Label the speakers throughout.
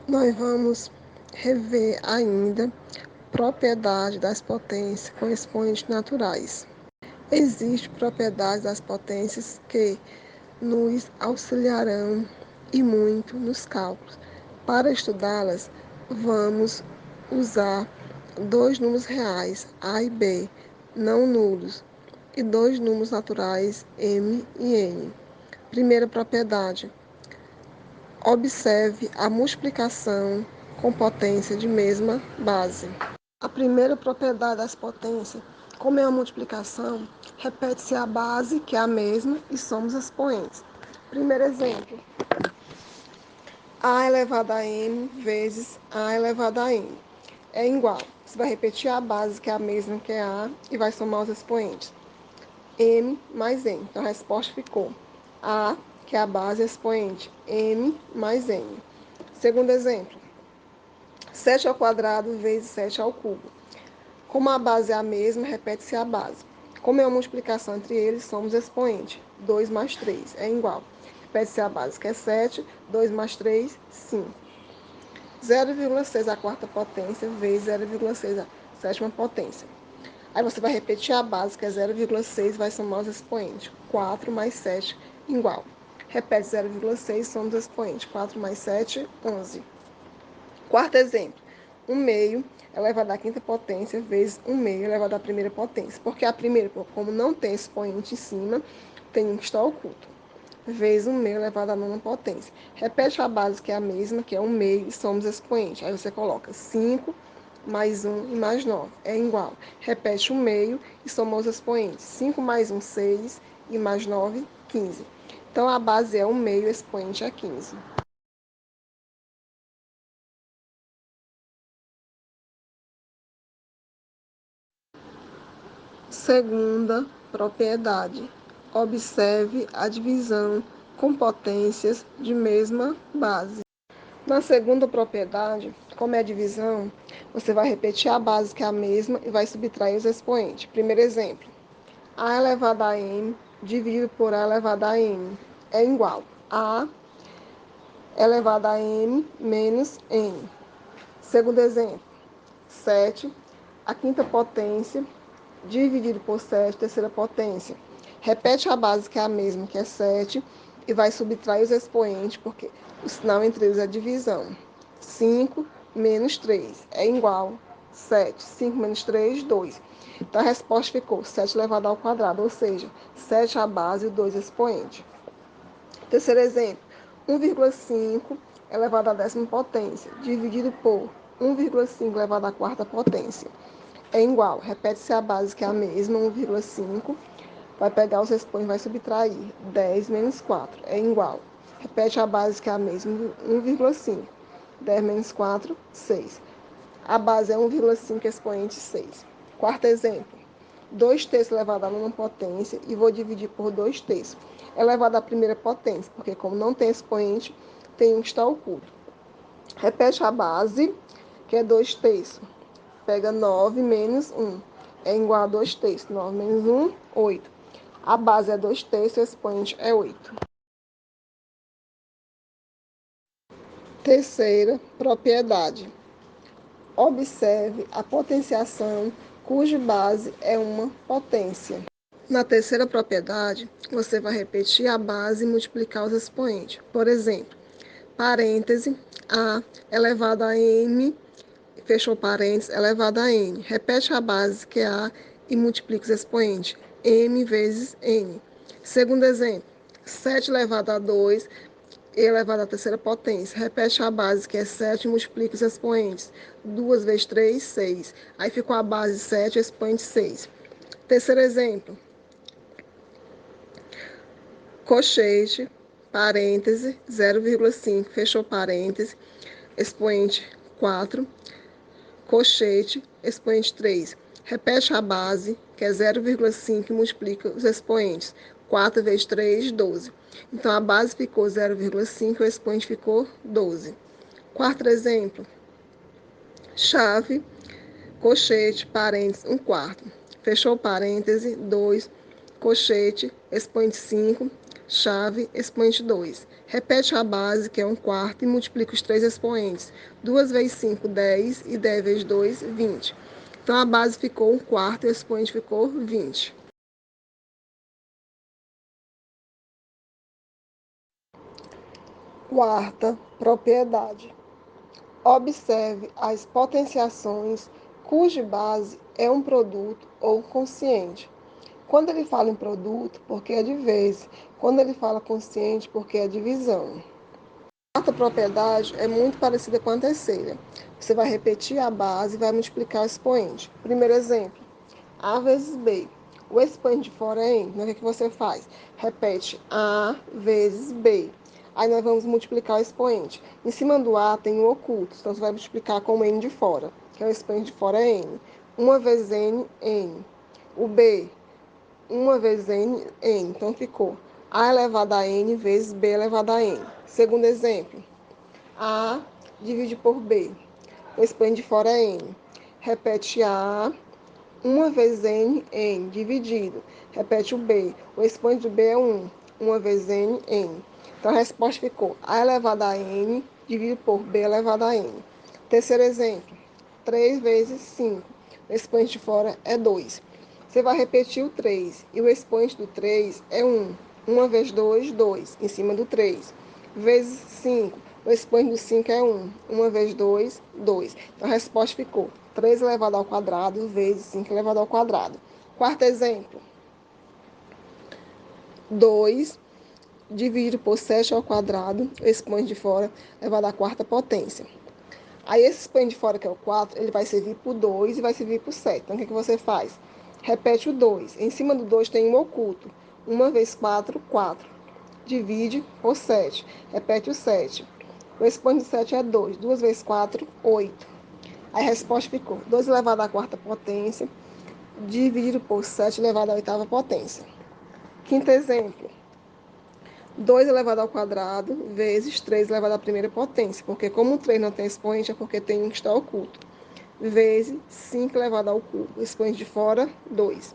Speaker 1: Nós vamos rever ainda propriedade das potências com expoentes naturais. Existem propriedades das potências que nos auxiliarão e muito nos cálculos. Para estudá-las, vamos usar dois números reais, A e B, não nulos, e dois números naturais, M e N. Primeira propriedade. Observe a multiplicação com potência de mesma base. A primeira propriedade das potências, como é a multiplicação, repete-se a base, que é a mesma, e somos expoentes. Primeiro exemplo. A elevado a m vezes A elevado a n é igual. Você vai repetir a base, que é a mesma que é A, e vai somar os expoentes. M mais N. Então, a resposta ficou A, que é a base expoente, M mais N. Segundo exemplo. 7 ao quadrado vezes 7 ao cubo. Como a base é a mesma, repete-se a base. Como é uma multiplicação entre eles, somos expoente. 2 mais 3 é igual. Repete-se a base, que é 7. 2 mais 3, 5. 0,6 a quarta potência vezes 0,6 a sétima potência. Aí você vai repetir a base, que é 0,6, vai somar os expoentes. 4 mais 7, igual. Repete 0,6, somos expoentes. 4 mais 7, 11. Quarto exemplo. 1 meio elevado à quinta potência vezes 1 meio elevado à primeira potência. Porque a primeira, como não tem expoente em cima, tem um que está oculto. Vezes 1 meio elevado à nona potência. Repete a base, que é a mesma, que é 1 meio, e somos expoente. Aí você coloca 5 mais 1 e mais 9. É igual. Repete 1 meio e soma os expoentes. 5 mais 1, 6, e mais 9, 15. Então, a base é 1 meio, expoente é 15. Segunda propriedade. Observe a divisão com potências de mesma base. Na segunda propriedade, como é a divisão, você vai repetir a base, que é a mesma, e vai subtrair os expoentes. Primeiro exemplo. A elevado a m dividido por A elevado a m é igual a elevado a m menos n. Segundo exemplo. 7, a quinta potência, dividido por 7, terceira potência. Repete a base, que é a mesma, que é 7, e vai subtrair os expoentes, porque o sinal entre eles é divisão. 5 menos 3 é igual a 7. 5 menos 3, 2. Então, a resposta ficou 7 elevado ao quadrado, ou seja, 7 a base e 2 expoentes. Terceiro exemplo, 1,5 elevado à décima potência, dividido por 1,5 elevado à quarta potência. É igual, repete-se a base, que é a mesma, 1,5. Vai pegar os expoentes, vai subtrair. 10 menos 4 é igual. Repete a base, que é a mesma, 1,5. 10 menos 4, 6. A base é 1,5, expoente 6. Quarto exemplo. 2 terços elevado à nona potência e vou dividir por 2 terços. Elevado à primeira potência, porque como não tem expoente, tem um que está oculto. Repete a base, que é 2 terços. Pega 9 menos 1. É igual a 2 terços. 9 menos 1, 8. A base é 2 terços, o expoente é 8. Terceira propriedade. Observe a potenciação cuja base é uma potência. Na terceira propriedade, você vai repetir a base e multiplicar os expoentes. Por exemplo, parêntese, A elevado a M, fechou parênteses, elevado a N. Repete a base, que é A, e multiplica os expoentes. M vezes N. Segundo exemplo, 7 elevado a 2, elevado à terceira potência. Repete a base, que é 7, e multiplica os expoentes. 2 vezes 3, 6. Aí ficou a base 7, o expoente 6. Terceiro exemplo. Cochete, parêntese, 0,5, fechou parêntese, expoente 4, cochete, expoente 3. Repete a base, que é 0,5, e multiplica os expoentes. 4 vezes 3, 12. Então, a base ficou 0,5, o expoente ficou 12. Quarto exemplo. Chave, cochete, parêntese, 1/4. Fechou parêntese, 2, cochete, expoente 5, chave, expoente 2. Repete a base, que é 1/4, e multiplica os três expoentes. 2 vezes 5, 10, e 10 vezes 2, 20. Então, a base ficou 1/4 e o expoente ficou 20. Quarta propriedade. Observe as potenciações cuja base é um produto ou quociente. Quando ele fala em produto, porque é de vezes. Quando ele fala quociente, porque é divisão. A quarta propriedade é muito parecida com a terceira. Você vai repetir a base e vai multiplicar o expoente. Primeiro exemplo, A vezes B. O expoente de fora é N. Então, o que você faz? Repete A vezes B. Aí nós vamos multiplicar o expoente. Em cima do A tem o oculto. Então, você vai multiplicar com o N de fora, que é o expoente de fora é N. 1 vezes N, N. O B, 1 vezes N, N. Então, ficou A elevado a N vezes B elevado a N. Segundo exemplo, A divide por B. O expoente de fora é N. Repete A, 1 vezes N, N, dividido. Repete o B. O expoente do B é 1. 1 vezes N, N. Então, a resposta ficou A elevado a N, dividido por B elevado a N. Terceiro exemplo, 3 vezes 5. O expoente de fora é 2. Você vai repetir o 3. E o expoente do 3 é 1. 1 vezes 2, 2. Em cima do 3. Vezes 5. O expoente do 5 é 1. 1 vezes 2, 2. Então, a resposta ficou 3 elevado ao quadrado vezes 5 elevado ao quadrado. Quarto exemplo. 2 dividido por 7 ao quadrado, o expoente de fora elevado à quarta potência. Aí, esse expoente de fora, que é o 4, ele vai servir por 2 e vai servir por 7. Então, o que você faz? Repete o 2. Em cima do 2 tem um oculto. 1 vezes 4, 4. Divide por 7. Repete o 7. O expoente de 7 é 2. 2 vezes 4, 8. Aí, a resposta ficou 2 elevado à quarta potência, dividido por 7 elevado à oitava potência. Quinto exemplo. 2 elevado ao quadrado vezes 3 elevado à primeira potência, porque como o 3 não tem expoente, é porque tem um que está oculto, vezes 5 elevado ao cubo, expoente de fora, 2.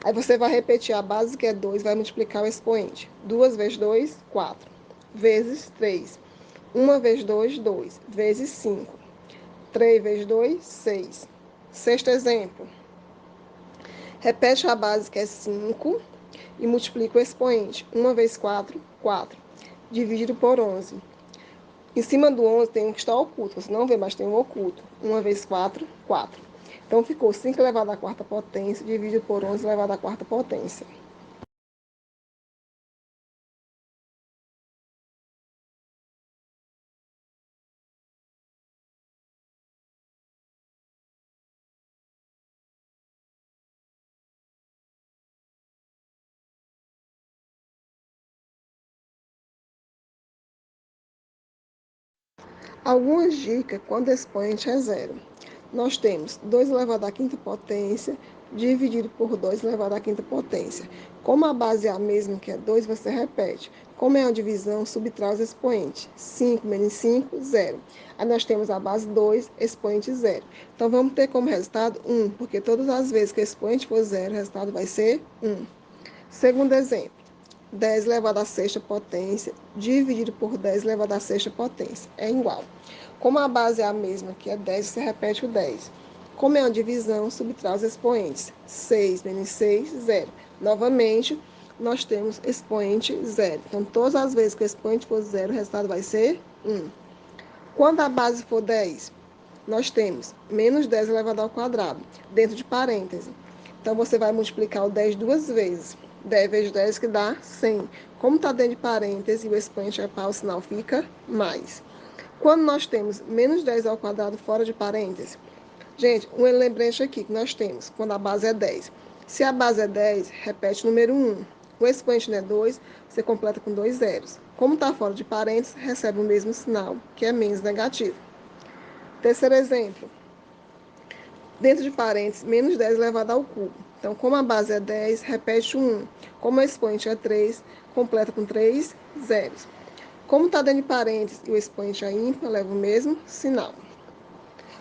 Speaker 1: Aí você vai repetir a base, que é 2, vai multiplicar o expoente. 2 vezes 2, 4, vezes 3. 1 vezes 2, 2, vezes 5. 3 vezes 2, 6. Sexto exemplo. Repete a base, que é 5, e multiplica o expoente. 1 vezes 4, 4. Dividido por 11. Em cima do 11 tem um que está oculto. Você não vê, mas tem um oculto. 1 vezes 4, 4. Então, ficou 5 elevado à quarta potência, dividido por 11 elevado à quarta potência. Algumas dicas quando o expoente é zero. Nós temos 2 elevado à quinta potência, dividido por 2 elevado à quinta potência. Como a base é a mesma, que é 2, você repete. Como é a divisão, subtrai os expoentes. 5 menos 5, 0. Aí nós temos a base 2, expoente 0. Então, vamos ter como resultado 1, porque todas as vezes que o expoente for 0, o resultado vai ser 1. Segundo exemplo. 10 elevado à sexta potência, dividido por 10 elevado à sexta potência, é igual. Como a base é a mesma, que é 10, você repete o 10. Como é uma divisão, subtrai os expoentes. 6 menos 6, 0. Novamente, nós temos expoente 0. Então, todas as vezes que o expoente for 0, o resultado vai ser 1. Quando a base for 10, nós temos menos 10 elevado ao quadrado, dentro de parêntese. Então, você vai multiplicar o 10 duas vezes. 10 vezes 10 que dá 100. Como está dentro de parêntese e o expoente é par, o sinal fica mais. Quando nós temos menos 10 ao quadrado fora de parêntese, gente, um lembrete aqui que nós temos, quando a base é 10. Se a base é 10, repete o número 1. O expoente não é 2, você completa com 2 zeros. Como está fora de parênteses, recebe o mesmo sinal, que é menos negativo. Terceiro exemplo. Dentro de parênteses, menos 10 elevado ao cubo. Então, como a base é 10, repete o 1. Como o expoente é 3, completa com 3 zeros. Como está dentro de parênteses e o expoente é ímpar, leva o mesmo sinal.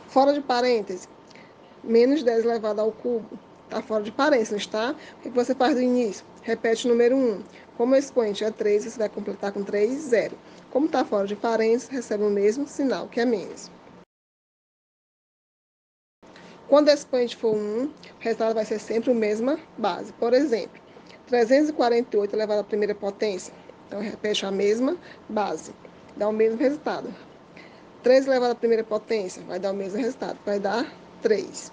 Speaker 1: Fora de parênteses, menos 10 elevado ao cubo. Está fora de parência, não está? O que você faz do início? Repete o número 1. Como o expoente é 3, você vai completar com 3, 0. Como está fora de parênteses, recebe o mesmo sinal, que é menos. Quando o expoente for 1, o resultado vai ser sempre a mesma base. Por exemplo, 348 elevado à primeira potência. Então, repete a mesma base. Dá o mesmo resultado. 3 elevado à primeira potência vai dar o mesmo resultado. Vai dar 3.